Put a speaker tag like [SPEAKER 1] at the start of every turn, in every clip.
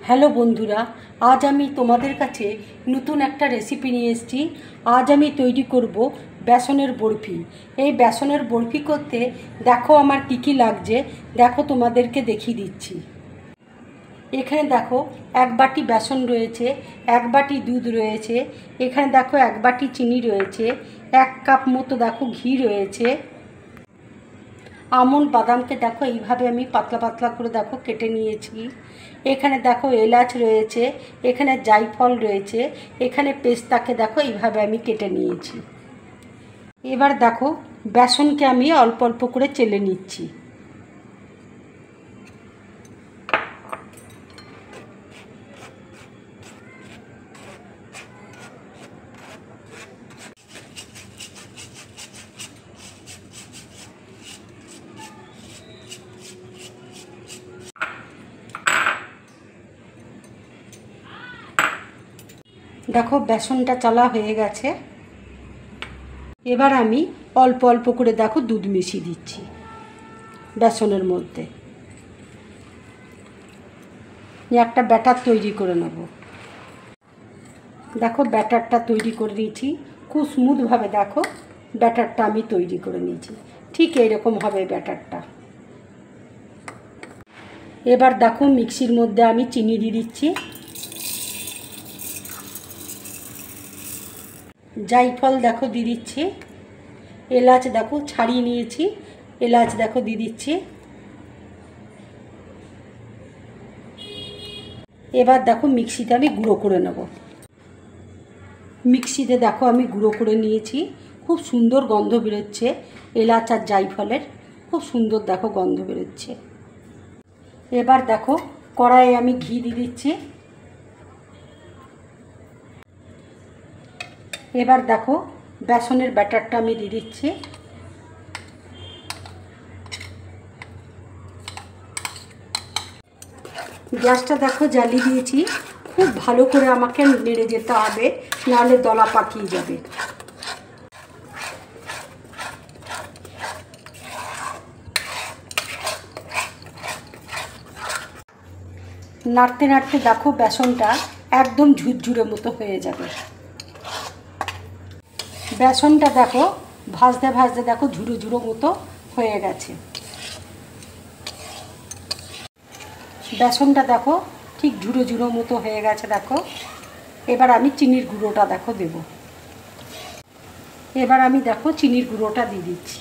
[SPEAKER 1] Hello বন্ধুরা, আজ আমি তোমাদের কাছে নতুন একটা রেসিপি নিয়ে এসেছি। আজ আমি তৈরি করব বেসনের বরফি। এই বেসনের বরফি করতে দেখো আমার কী কী লাগছে, দেখো তোমাদেরকে দেখিয়ে দিচ্ছি। এখানে দেখো এক বাটি বেসন রয়েছে, এক বাটি দুধ রয়েছে, এখানে দেখো এক বাটি চিনি রয়েছে, 1 কাপ মতো দেখো ঘি রয়েছে। আমন্ড বাদামকে দেখো এইভাবে আমি পাতলা পাতলা করে দেখো কেটে নিয়েছি। এখানে দেখো এলাচ রয়েছে, এখানে জায়ফল রয়েছে, এখানে পেস্তাকে দেখো এইভাবে আমি কেটে নিয়েছি। এবার দেখো বেসনকে আমি অল্প অল্প করে চেলে নিচ্ছি। দেখো বেসনটা চালা হয়ে গেছে। এবার আমি অল্প অল্প করে দেখো দুধ মিশিয়ে দিচ্ছি বেসনের মধ্যে। একটা ব্যাটার তৈরি করে নেব। দেখো ব্যাটারটা তৈরি করে নিয়েছি, খুব স্মুথভাবে দেখো ব্যাটারটা আমি তৈরি করে নিয়েছি। ঠিক এইরকম হবে ব্যাটারটা। এবার দেখো মিক্সির মধ্যে আমি চিনি দিয়ে দিচ্ছি, জায়ফল দেখো দিয়ে দিচ্ছি, এলাচ দেখো ছাড়িয়ে নিয়েছি, এলাচ দেখো দিয়ে দিচ্ছি। এবার দেখো মিক্সিতে আমি গুঁড়ো করে নেব। মিক্সিতে দেখো আমি গুঁড়ো করে নিয়েছি, খুব সুন্দর গন্ধ বেরোচ্ছে এলাচ আর জায়ফলের, খুব সুন্দর দেখো গন্ধ বেরোচ্ছে। এবার দেখো কড়াইয়ে আমি ঘি দিয়ে দিচ্ছি। এবার দেখো বেসনের ব্যাটারটা আমি দিয়ে দিচ্ছি। গ্যাসটা দেখো জ্বালিয়ে দিয়েছি, খুব ভালো করে আমাকে নেড়ে যেতে হবে, নাহলে দলা পাকিয়ে যাবে। নাড়তে নাড়তে দেখো বেসনটা একদম ঝুরঝুরে মতো হয়ে যাবে। বেসনটা দেখো ভাজতে ভাজতে দেখো ঝুরো ঝুরো মতো হয়ে গেছে। বেসনটা দেখো ঠিক ঝুরো ঝুরো মতো হয়ে গেছে দেখো। এবার আমি চিনির গুঁড়োটা দেখো দেব। এবার আমি দেখো চিনির গুঁড়োটা দিয়ে দিচ্ছি।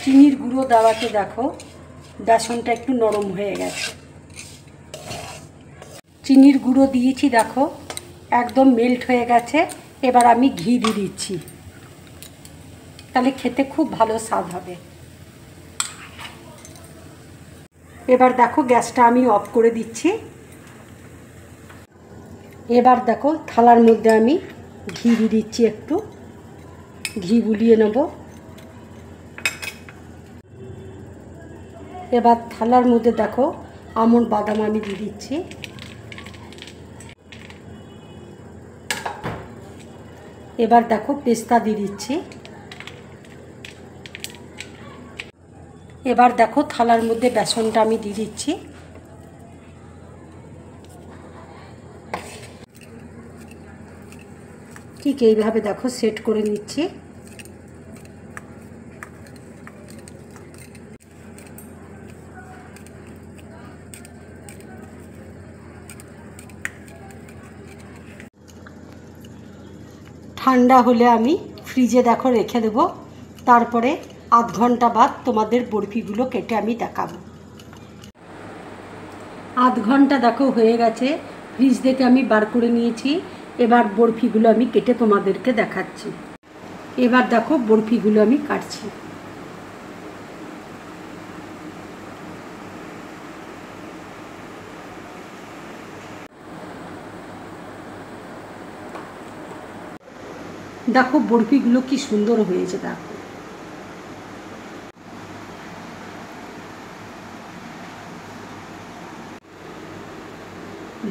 [SPEAKER 1] চিনির গুঁড়ো দেওয়াতে দেখো বেসনটা একটু নরম হয়ে গেছে। চিনির গুঁড়ো দিয়েছি দেখো একদম মেল্ট হয়ে গেছে। এবার আমি ঘি দিয়ে দিচ্ছি, তাহলে খেতে খুব ভালো স্বাদ হবে। এবার দেখো গ্যাসটা আমি অফ করে দিচ্ছি। এবার দেখো থালার মধ্যে আমি ঘি দিয়ে দিচ্ছি, একটু ঘি বুলিয়ে নেব। এবার থালার মধ্যে দেখো আমন্ড বাদাম আমি দিয়ে দিচ্ছি। এবার দেখো পেস্তা দিয়ে দিচ্ছি। এবার দেখো থালার মধ্যে বেসনটা আমি দিয়ে দিচ্ছি। ঠিক এইভাবে দেখো সেট করে নিচ্ছি। ঠান্ডা হলে আমি ফ্রিজে দেখো রেখে দেবো, তারপরে আধ ঘন্টা বাদ তোমাদের বরফিগুলো কেটে আমি দেখাবো। আধ ঘন্টা দেখো হয়ে গেছে, ফ্রিজ থেকে আমি বার করে নিয়েছি। এবার বরফিগুলো আমি কেটে তোমাদেরকে দেখাচ্ছি। এবার দেখো বরফিগুলো আমি কাটছি। দেখো বরফিগুলো কি সুন্দর হয়েছে দেখো।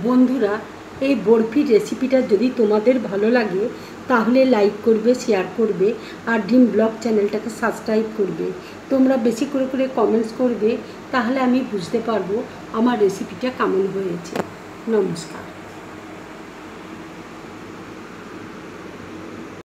[SPEAKER 1] বন্ধুরা, এই বরফির রেসিপিটা যদি তোমাদের ভালো লাগে তাহলে লাইক করবে, শেয়ার করবে আর ড্রিম ব্লগ চ্যানেলটাকে সাবস্ক্রাইব করবে। তোমরা বেশি করে করে কমেন্টস করবে, তাহলে আমি বুঝতে পারবো আমার রেসিপিটা কেমন হয়েছে। নমস্কার।